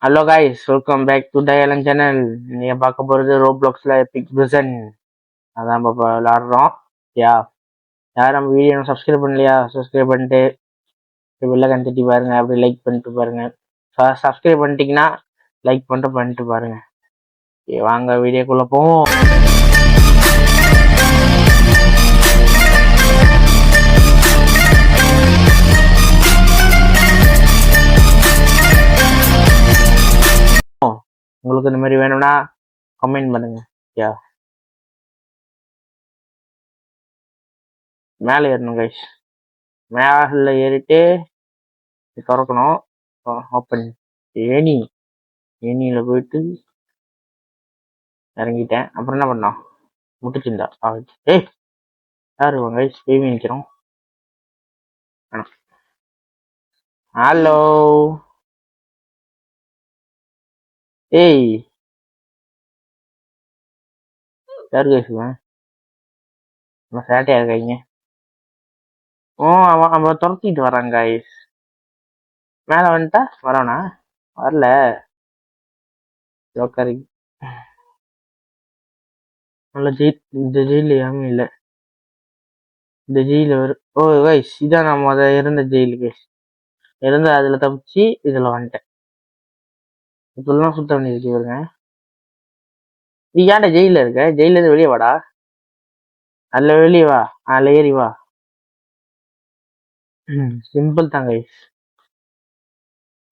Hello guys, welcome back to the Elan channel. நீங்க பார்க்க போறது ரோப்ளாக்ஸ்ல எபிக் பிரிசன். அதான் இப்போ விளாடுறோம். யா யாரும் நம்ம வீடியோ சப்ஸ்கிரைப் பண்ணலையா? சப்ஸ்கிரைப் பண்ணிட்டு வெளில கண்டுட்டி பாருங்க, அப்படி லைக் பண்ணிட்டு பாருங்க. சப்ஸ்கிரைப் பண்ணிட்டீங்கன்னா லைக் பண்ணிட்டு பாருங்க. வாங்க வீடியோக்குள்ள போவோம். உங்களுக்கு இந்த மாதிரி வேணும்னா கமெண்ட் பண்ணுங்க. யா மேலே ஏறணும் கைஸ். மேலே ஏறிட்டு திறக்கணும். ஓப்பன் ஏனியில போயிட்டு இறங்கிட்டேன். அப்புறம் என்ன பண்ணோம்? முட்டுச்சுண்டா. ஏய் யாரு கைஸ்? பேவி நிற்கிறோம். ஹலோ ஏய் யாரு பேசுவேன்? நம்ம சேட்டையா இருக்காங்க. அவன் துரத்திட்டு வரான் கைஸ். மேல வந்துட்டா வரவனா? வரல. ஜோக்கரி நல்ல ஜெயில். இந்த ஜெயில யாருமே இல்லை. இந்த ஜெயில கைஸ் இதான் நான் இருந்த ஜெயிலு கைஸ். இருந்த அதுல தப்பிச்சு இதுல வந்துட்டேன். இப்பெல்லாம் சுத்த வேண்டியிருக்கு வருங்க. நீ ஏன்டா ஜெயில இருக்க? ஜெயில இருந்து வெளியே வாடா. அதுல வெளியே வா. அதுல ஏறி வா. சிம்பிள் தான் கைஸ்.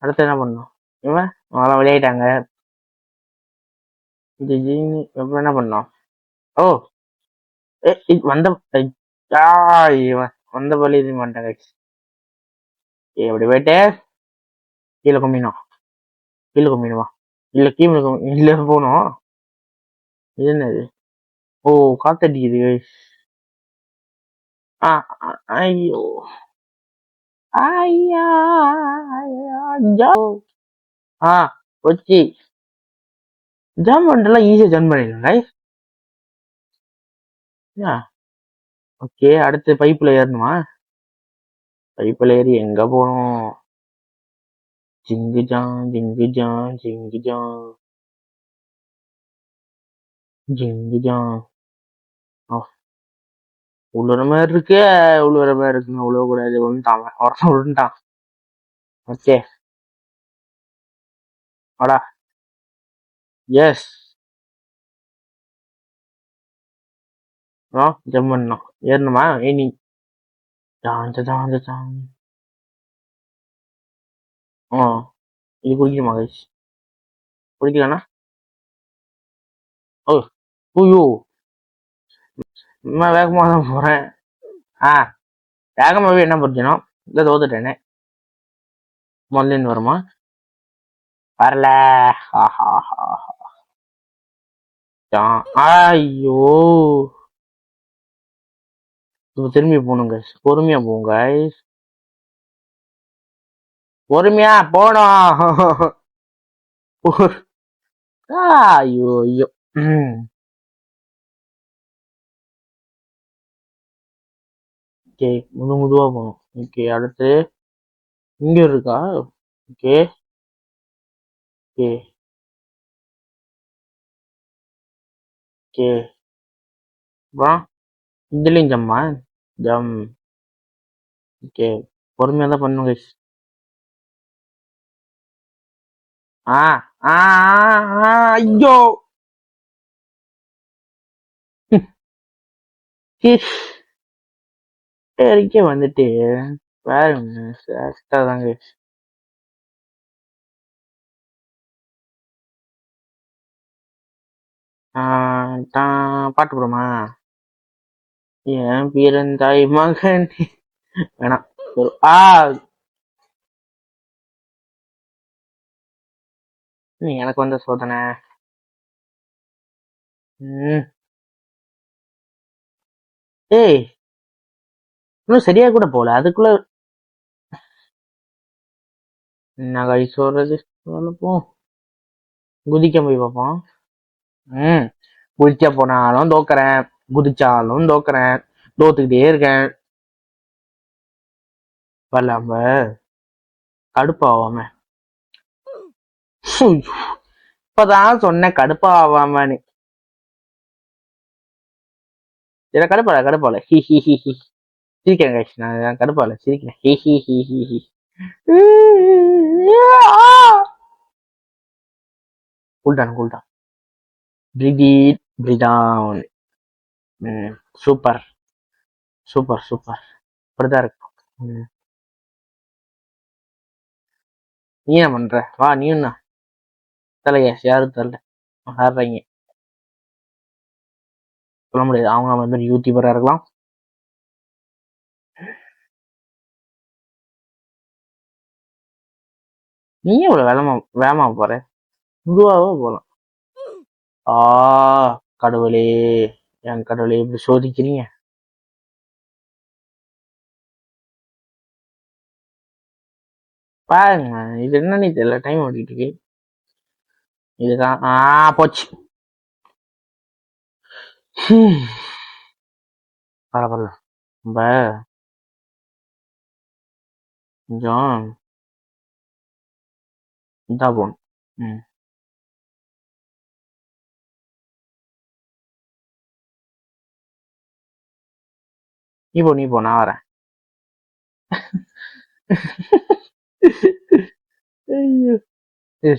அடுத்து என்ன பண்ணும்? இவன் அவெல்லாம் விளையாட்டாங்க. இந்த ஜெயில் எப்ப என்ன பண்ணோம்? ஓ வந்த வந்த பள்ளி இது மாட்டேன் கைஸ். எப்படி போயிட்டு கீழே கும்பினோம். கீழே கும்பிடுவா. இல்ல கீழே இல்ல போனோம். இது என்னது? ஓ காத்தடிக்குது கைஸ். ஐயோ ஐயா வச்சு ஜாம் பண்ணலாம். ஈஸியா ஜாம் பண்ணிடலாம் கைஸ். ஓகே, அடுத்து பைப்புல ஏறணுமா? பைப்புல ஏறி எங்க போனோம்? ஜிங்கு ஜான் ஜிங்கு ஜான் ஜிங்கு ஜான் ஜிங்கு ஜான். உழுற மாதிரி இருக்கு. உழுற மாதிரி இருக்குங்க. உழுவ கூடாது. விழுந்துட்டான். ஒருத்தன் விழுந்துட்டான். ஓகே வாடா. எஸ் ஜம் பண்ணணும். ஏறணுமா? ஏனி ஜாஞ்ச ஜாஞ்ச ஜான். இது குடிக்கணுமா கைஸ்? குடிக்கலண்ணா? ஓ ஐயோ நான் வேகமாக தான் போறேன். வேகமாவே என்ன புரிஞ்சணும்? இதை தோத்துட்டேனே. முதல்ல வருமா? வரல. ஐயோ திரும்பி போகணும் கைஸ். பொறுமையா போங்க கைஸ். பொறுமையா போனோம். ஐயோ ஐயோ. ஓகே மெதுவா போகணும். ஓகே அடுத்து இங்க இருக்கா? ஓகே ஓகே ஓகே அப்புறம் இதுலயும் ஜம்மா ஜம். ஓகே பொறுமையா தான் பண்ணும் கைஸ். ஐயோ சரிக்கே வந்துட்டு பாருங்க தாங்க. பாட்டு போடுமா? என் பிறந்தாய் மகன் வேணாம். எனக்கு வந்த சோதனை. ஏய் இன்னும் சரியா கூட போல. அதுக்குள்ள என்ன கை சொல்றது? போ குதிக்க போய் பார்ப்போம். குதிக்க போனாலும் தோக்குறேன், குதிச்சாலும் தோக்குறேன், தோத்துக்கிட்டே இருக்கேன். வரலாம கடுப்பாவாம இப்பதான் சொன்னேன் கடுப்பா ஆவாமன்னு. கடுப்பால ஹி ஹி ஹி ஹி. சிரிக்கிறேன் கைஸ், நான் கடுப்பால சிரிக்கிறேன். ஹி ஹி ஹி ஹி ஹி. Cool down. Breathe in, breathe down. Super. அப்படிதான் இருக்கும். நீ என்ன பண்ற? வா நீயும் தான் தலையா யாரும் தரல ஆடுறீங்க. சொல்ல முடியாது, அவங்க நம்ம மாதிரி யூடியூபரா இருக்கலாம். நீயே இவ்வளவு வேகமா போற? இதுவாக போலாம். கடவுளே, என் கடவுளே இப்படி சோதிக்கிறீங்க. பாருங்க, இது என்னன்னு தெரியல, டைம் ஓடிட்டு இருக்கு. இதுதான் போச்சு. பரவாயில்ல, ரொம்ப கொஞ்சம் இதா போகணும். நீ போ நான் வரேன். ஐயோ,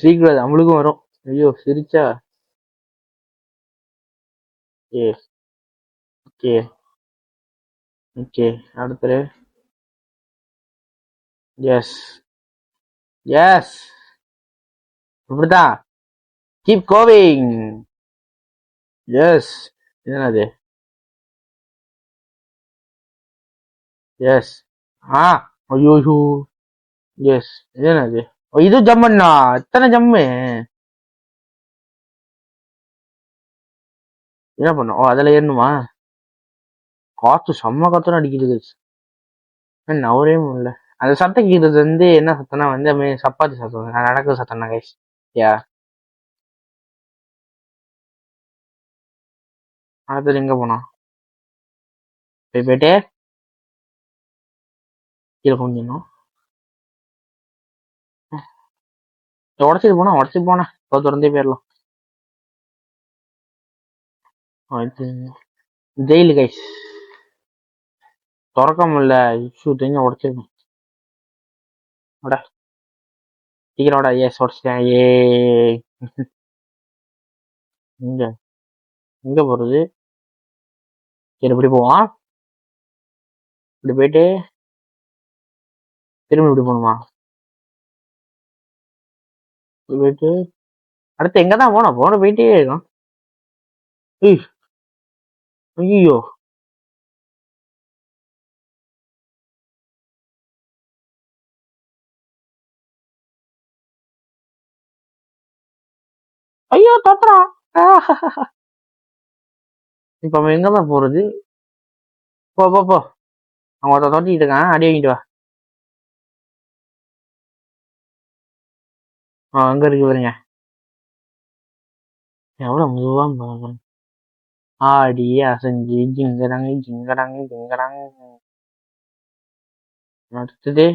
சீக்கிரம் நம்மளுக்கும் வரும். ஐயோ சிரிச்சா. ஓகே அடுத்து. எஸ் இப்படிதான். கீப் கோவிங். எஸ். என்னது? எஸ். ஐயோ. எஸ். என்னது? இது ஜம்மண்ணா, எத்தனை ஜம்மு? என்ன பண்ணும்? அதுல ஏறணுமா? காத்து செம்ம காத்துன்னு அடிக்குது. நவரே முடியல. அந்த சத்தம் கீழது வந்து என்ன சத்தம்னா வந்து சப்பாத்தி சத்தம், நடக்கிற சத்தம் தான் கைஸ். யா அடுத்தது எங்க போனோம்? போயிட்டே கீழே கொஞ்சம் உடச்சிட்டு போனா திறந்தே போயிடலாம். ஜெயிலு கைஸ் திறக்க முடியல. இஷ்யூ தெரிஞ்ச உடச்சிருக்கேன். சீக்கிரம் எஸ் உடச்சிட்டேன். எங்க போறது? சரி இப்படி போவான். இப்படி போயிட்டு திரும்பி இப்படி போகணுமா? போயிட்டு அடுத்து எங்கதான் போன போயிட்டே இருக்கும். ஐயோ ஐயோ தோத்துறான். இப்ப அவன் எங்கதான் போறது? போ அவன் தோட்டிட்டு இருக்கான். அடி வாங்கிட்டு வா. அங்க இருக்கு பாருங்க. எவ்வளவு மெதுவா பாருங்க. ஆடி அசைஞ்சு ஜிங்கடாங்க. அடுத்தது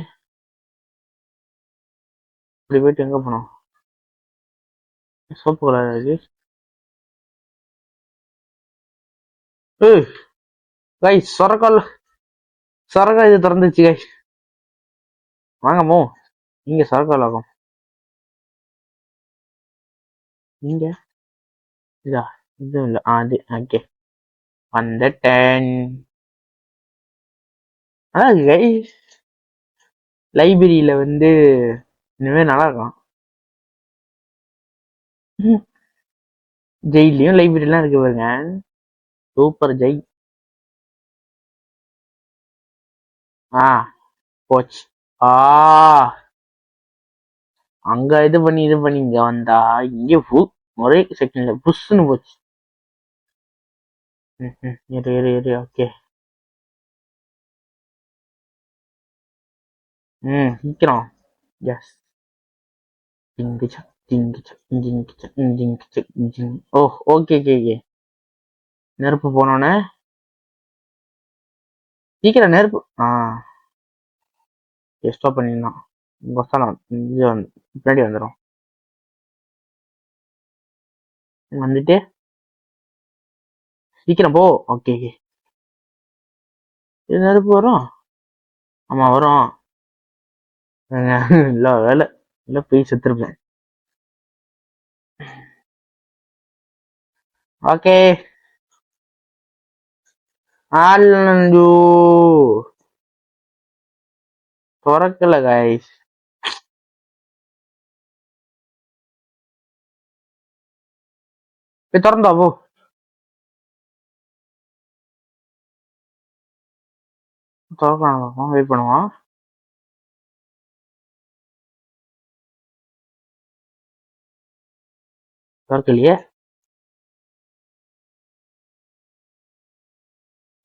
இப்படி போயிட்டு எங்க போனோம்? சோப்பு கலர் இருக்கு. கைஸ் சொரக்கா இது திறந்துச்சு கைஸ். வாங்க இங்க சொரக்கால் ஆகும். இங்க இதா இது இல்ல. அது ஓகே வந்துட்டேன். அதான் கைஸ் லைப்ரரியில வந்து இனிமே நல்லா இருக்கும். ஜெயிலையும் லைப்ரரிலாம் இருக்கு பாருங்க. சூப்பர் ஜெய். போச்சு. அங்க இது பண்ணி இங்க வந்தா இங்க ஒரே செகண்ட்ல புஷ்ன்னு போச்சு. இரு ஓகே. சீக்கிரம். எஸ். ஓகே நெருப்பு போனோன்னே சீக்கிரம் நெருப்பு. ஸ்டாப் பண்ணிடலாம். பின்னாடி வந்துடும். வந்துட்டு சீக்கிரம் போ. Okay okay. இது நெருப்பு வரும். ஆமா வரும். இல்ல வேலை இல்ல போய் செத்துருப்பேன். ஓகே. ஆலு திறக்கல கைஸ். போய் திறந்தா போ. திறக்கலாம் வெயிட் பண்ணுவோம். திறக்கலையே.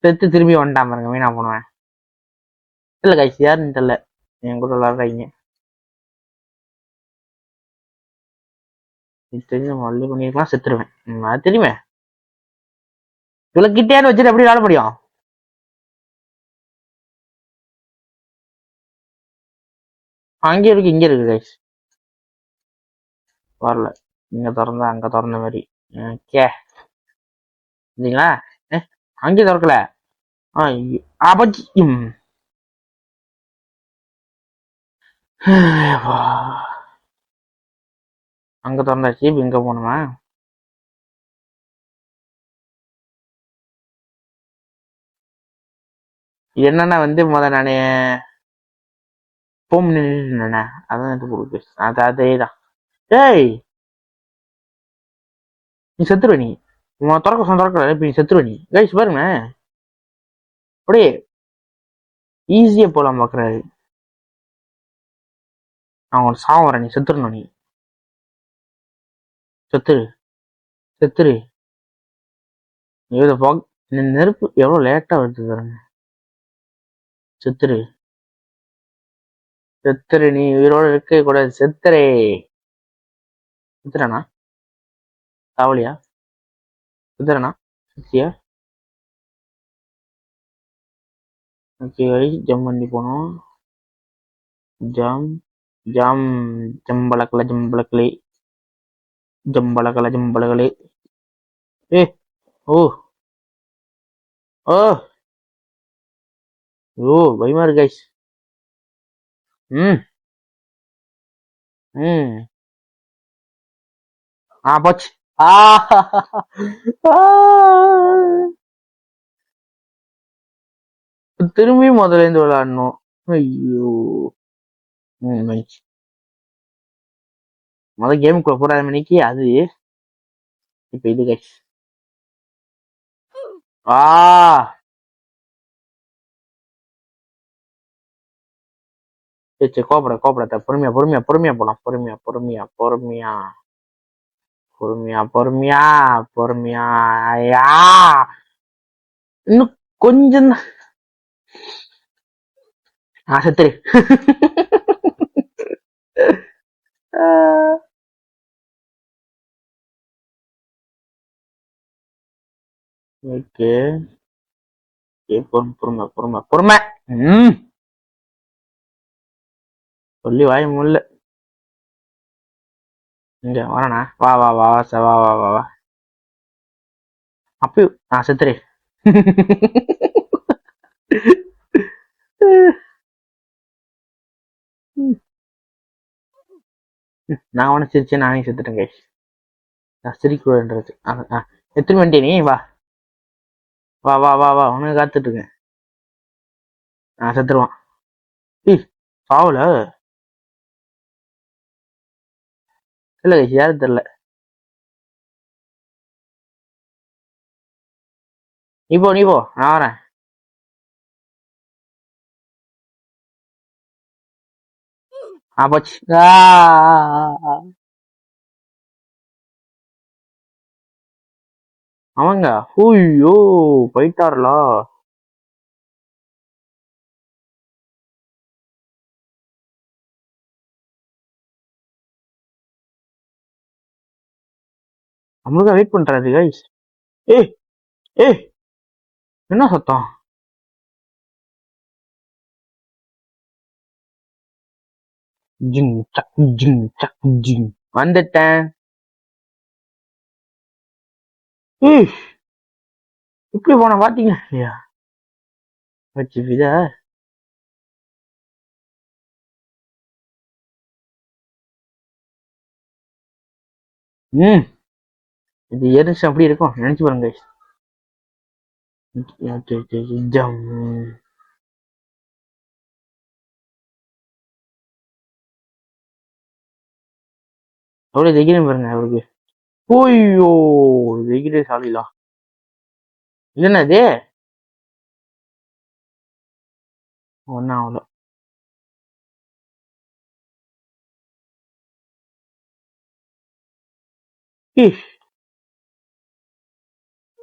செத்து திரும்பி வந்துட்டான் பாருங்க. வீணா போனுவேன். இல்ல கைஸ் யாருன்னு தெரியல. என் கூட விளாடுறாங்க. தெரிஞ்ச மல்லி பண்ணிருக்கலாம் செத்துருவேன். அது தெரியுமே. இவ்வளவு கிட்டேன்னு வச்சுட்டு எப்படி விளாட முடியும்? அங்கே இருக்கு இங்க இருக்கு கைஸ். வரல. இங்க திறந்தா அங்க திறந்த மாதிரி. கே இல்லைங்களா? அங்கே திறக்கல. ஆபச்சி. அங்க திறந்தாச்சு. இப்ப இங்க போகணுமா? என்னன்னா வந்து நானு போம் நின்னுட்டேனே. அதான் கொடுக்கு. அதேதான். ஏய் நீ செத்துருவ நீ. திறக்கல இப்ப நீ செத்துருவ நீ. கைஸ் பாருங்க. அப்படியே ஈஸியா போலாம் பாக்குறாரு. நான் ஒரு சாவறேன். நீ செத்துடணும். நீ செத்துரு செத்துரு. நெருப்பு எவ்வளவு லேட்டா வருது பாருங்க. செத்துரு செத்துரு. நீ உயிரோட இருக்க கூடாது. செத்துரே. செத்துறானா? காவலியா? செத்துறானா? சத்தியா? ஓகே ஜம் பண்ணி போனோம். ஜம் ஜம் ஜம்பளக்கல ஜம்பளக்கலே ஜம்பளக்கல ஜம்பளக்கலே. ஏ ஓ ஓ ஓ பயமா இருக்கு கைஸ். ம் ம் போச்சு. திரும்பி முதல்ல இருந்து விளையாடணும். ஐயோ. முதல் கேமுக்குள்ள போடாத மணிக்கு அது. இப்ப இது கைஸ். சரி கோபப்பட பொறுமையா பொறுமையா பொறுமையா போலாம். பொறுமையா பொறுமையா பொறுமையா பொறுமையா பொறுமையா பொறுமையா. இன்னும் கொஞ்சம் செத்துரு. ஓகே பொறுமை பொறுமை பொறுமை. சொல்லி வாய முல்ல. இங்க வரண்ணா. வா வா வா வா வா வா வா. அப்பயும் செத்துரு. நான் உன சிரிச்சேன். நானே செத்துட்டேன் கைஸ். நான் சிரிக்கூடாதுன்றது. எத்தனை வண்டி நீ வா வா வா வா வா. உனக்கு காத்துட்டு இருக்கேன். செத்துருவான். சாவல இல்ல கைஸ். யாரும் தெரியல. நீ போ நான் வரேன். போச்சு. அவங்க ஹூயோ போயிட்டாருலா. நம்மளுக்கு வெயிட் பண்றாரு கைஸ். ஏய் ஏய் என்ன சத்தம்? ஜிங் சக் ஜிங் சக் ஜிங். வந்துட்டேன். ஏய், இப்படி போன பாத்தீங்க இல்லையா? வச்சு வித. ம் இது எரிச்சு அப்படி இருக்கும் நினைச்சு பாருங்க guys. ஜம். அவ்வளவு தைக்கிறேன் பாருங்க அவருக்கு. ஓய்யோ தைக்கிறே சாலிலா. இல்லைன்னா அது ஒன்னும் ஆகல.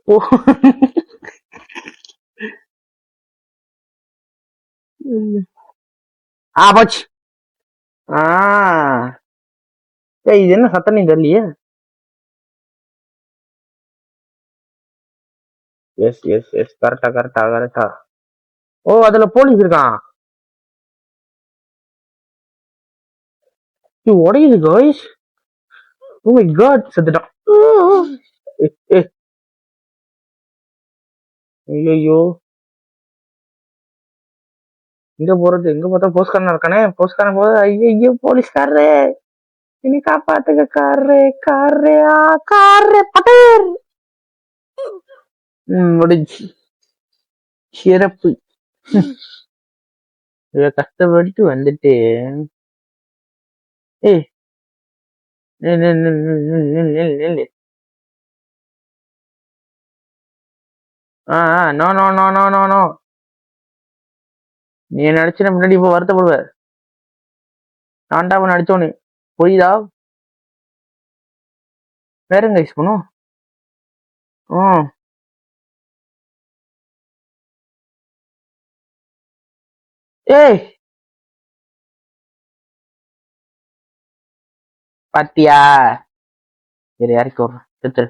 ஓ போச்சு. இது என்ன சத்தம் தெரியலையே. எஸ் எஸ் எஸ் கரெக்டா கரெக்டா கரெக்டா. ஓ அதுல போலீஸ் இருக்கான். உடையுது காய்ஸ். ஓ மை காட் செத்துட்டான். ஐயோ எங்க போறது? எங்க பார்த்தா போஸ்ட்காரன் இருக்கானே. போஸ்ட்காரன் போது ஐயோ போலீஸ்காரரு இனி காப்பாத்துக்க காரு காரு காரு பட்டேர். முடிஞ்சு சிறப்பு. கஷ்டப்பட்டு வந்துட்டு ஏய் no no no no no no. நீ நடிச்சு முன்னாடி இப்ப வருத்தப்படுவ. நான் நடிச்சோன்னு புரியுதா? வேறங்க யூஸ் பண்ணும். ஏய் பாத்தியா? சரி யாருக்கு வரும் செத்து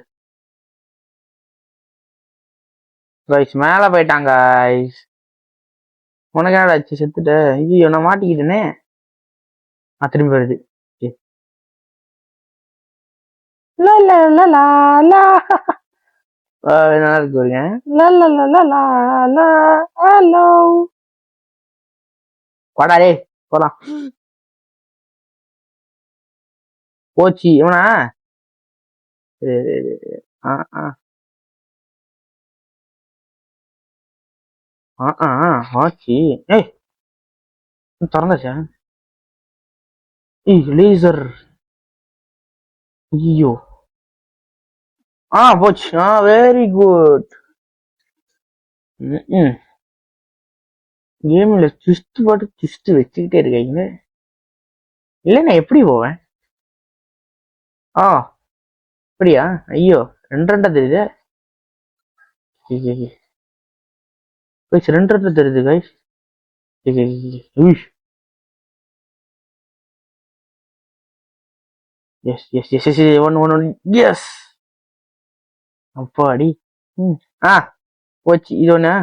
கைஸ். மேல போயிட்டாங்க கைஸ். உனக்கு என்னடா ஆச்சு செத்துட்ட? ஐயோ நான் மாட்டிக்கிட்டேனே. திரும்பி வருது. நல்லா இருக்கு பாருங்க. வாடாடே போலாம். போச்சு இவனா. ஆச்சு. ஏய் திறந்தாச்சா? லேசர். ஐயோ போச்சு. Very good. கேம்ல ட்விஸ்ட் போட்டு ட்விஸ்ட் வச்சுக்கிட்டே இருக்காங்க. இல்ல நான் எப்படி போவேன்? அப்படியா? ஐயோ ரெண்டா தெரியுது. ரெண்டா தெரியுது guys. Yes yes yes yes one yes. அப்பாடி. போச்சு இது ஒண்ணு.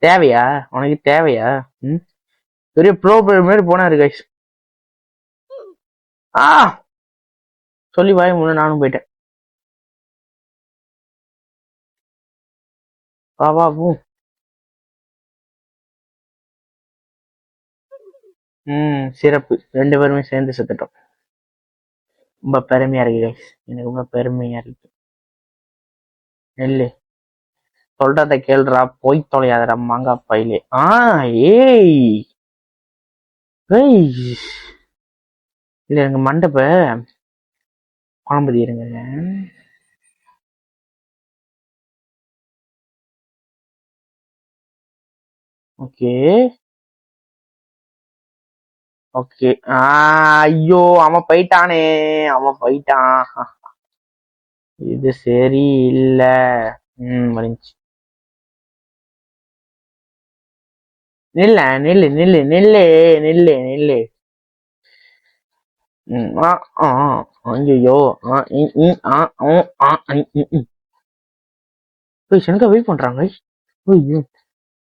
தேவையா உனக்கு? தேவையா? பெரிய ப்ரோ பிளேயர் மாதிரி போனாரு கைஸ். சொல்லி வாய் முன்ன நானும் போயிட்டேன். வா பூ. சிறப்பு. 2 பேருமே சேர்ந்து செத்துட்டோம். ரொம்ப பெருமையா இருக்கு கைஸ். எனக்கு ரொம்ப பெருமையா இருக்கு. நெல்லு சொல்றத கேள்றா. போய் தொலையாதடா மாங்கா பையிலே. ஏய் இல்ல எங்க மண்டப குழம்புதி இருங்க. Okay okay. ஐயோ அவன் போயிட்டானே. அவன் போயிட்டான். இது சரி இல்ல. முடிஞ்சு. நில்ல நில்லு நில்லு நில்லு நில்லு நில்லு. ஐயோ எனக்கு வெயிட் பண்றாங்க.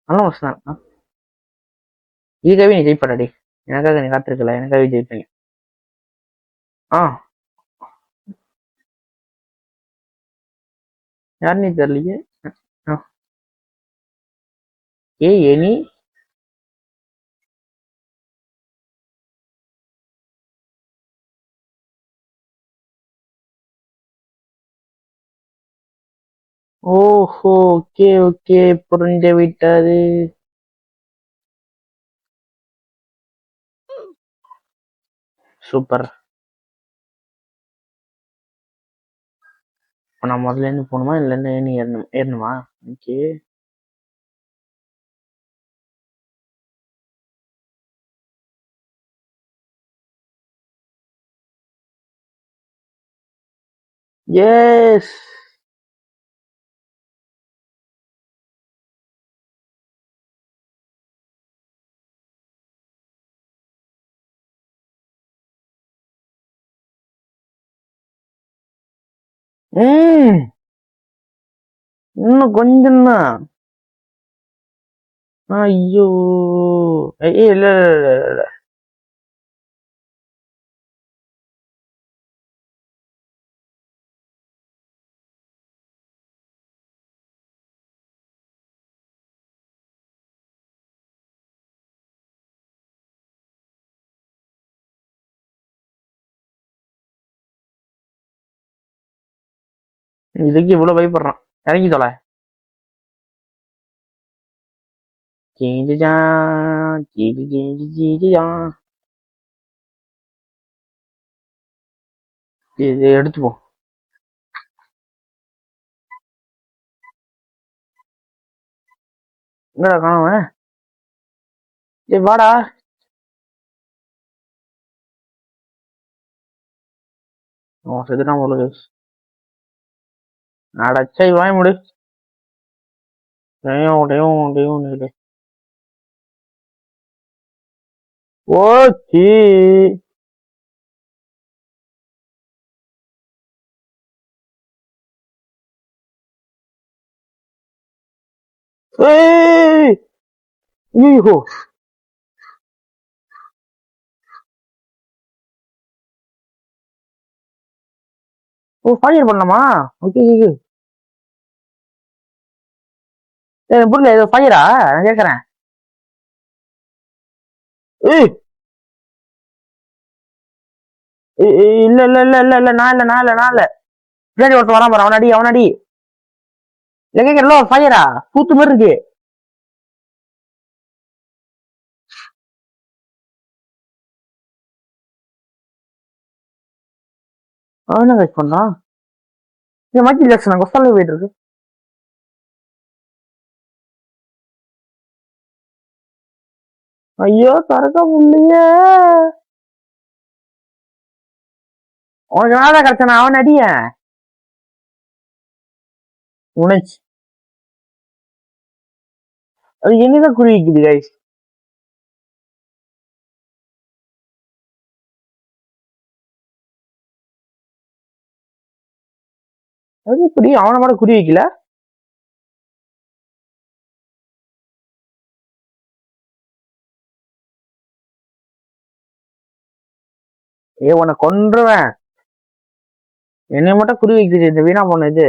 நல்லா வசனம் ஈகவே நீ ஜெயிப் பண்ணாடி. எனக்காக நீ காத்திருக்கல. எனக்காகவே ஜெயிப்பீங்க. யாருன்னே தெரியலையே. ஏய் எனி ஓஹோ, ஓகே ஓகே, புரிந்து விட்டது. சூப்பர். இப்போ நான் முதல்ல இருந்து போகணுமா இல்லை ஏறி ஏறணுமா? ஓகே. எஸ். இன்னும் கொஞ்சம் தான். ஐயோ, இல்ல இல்ல. இதுக்கு இவ்வளவு பயப்படுறான். இறங்கி தொலை. இது எடுத்துப்போம். என்னடா காணவன்? ஏய் வாடா. செதுட்டான் போல. அடச்சை வாய முடி. ஓகே. ஐயோ, ஓ ஃபயர் பண்ணலாமா? Okay okay. புரியல, ஏதோ ஃபயரா? நான் கேட்கறேன். ஏய் இல்ல இல்ல இல்ல இல்ல இல்ல, நான் இல்ல நான் இல்ல நான் இல்ல. பின்னாடி ஒருத்தன் வரான் பாரு, அவனடி அவனடி. இல்ல கேட்கறல, ஃபயரா பூத்து மாதிரி இருக்கு. அவன் என்ன கைஸ் பண்ணா? இந்த மைக்கேல் ஜாக்சன் கொஸ்டாலே போயிட்டு இருக்கு. ஐயோ திறக்க முடியல. உனக்கு நாதான் கிடைச்சானா? அவன் அடிய உனச்சு. அது என்னதான் குறி வைக்குது கைஸ். அது இப்படி அவனை மட்டும் குறி வைக்கல. உன்னை கொன்றுவேன். என்னை மட்டும் குறி வைக்குது இந்த வீணா போன இது.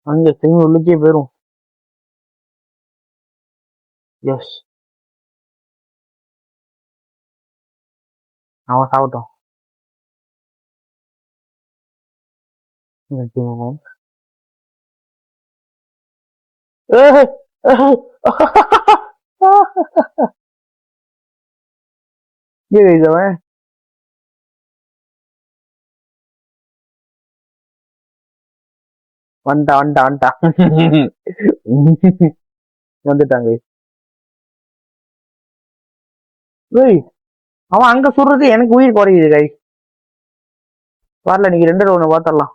அங்க திரும்பி உள்ளுக்கே போயிரும். எஸ், அவன் சாப்பிட்டோம். அவன் வந்துட்டான் வந்துட்டாங்க. ஏய் அவன் அங்க சொல்றது எனக்கு உயிர் குறையுது கை. வரல, நீங்க ரெண்டு ஒண்ணு பார்த்தரலாம்.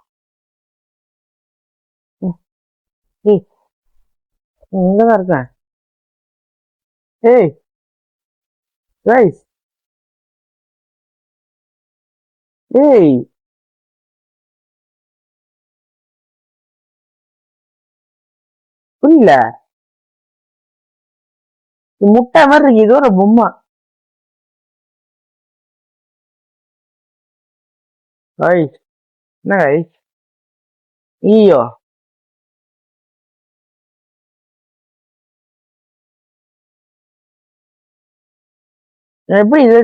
ஏய் இங்கதான் இருக்கேன். ஏய் கைஸ், ஏய் புரியல. முட்டை மாதிரி இருக்கு, இது ஒரு பொம்மை. ஐய் என்ன ஐய் ஐயோ எப்படி இது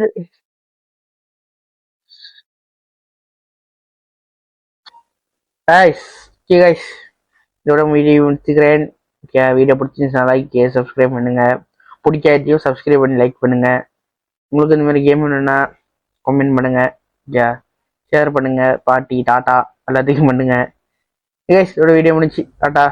கைஸ்? கைஸ், இதோட வீடியோ முடிச்சுக்கிறேன். வீடியோ பிடிச்சிருந்துச்சுன்னா லைக் சப்ஸ்கிரைப் பண்ணுங்க. பிடிக்காட்டியும் சப்ஸ்கிரைப் பண்ணி லைக் பண்ணுங்க. உங்களுக்கு இந்த மாதிரி கேம் வேணும்னா கமெண்ட் பண்ணுங்க, ஷேர் பண்ணுங்க, பாட்டி டாட்டா எல்லாத்துக்கும் பண்ணுங்க. கைஸ், இதோட வீடியோ முடிச்சு டாட்டா.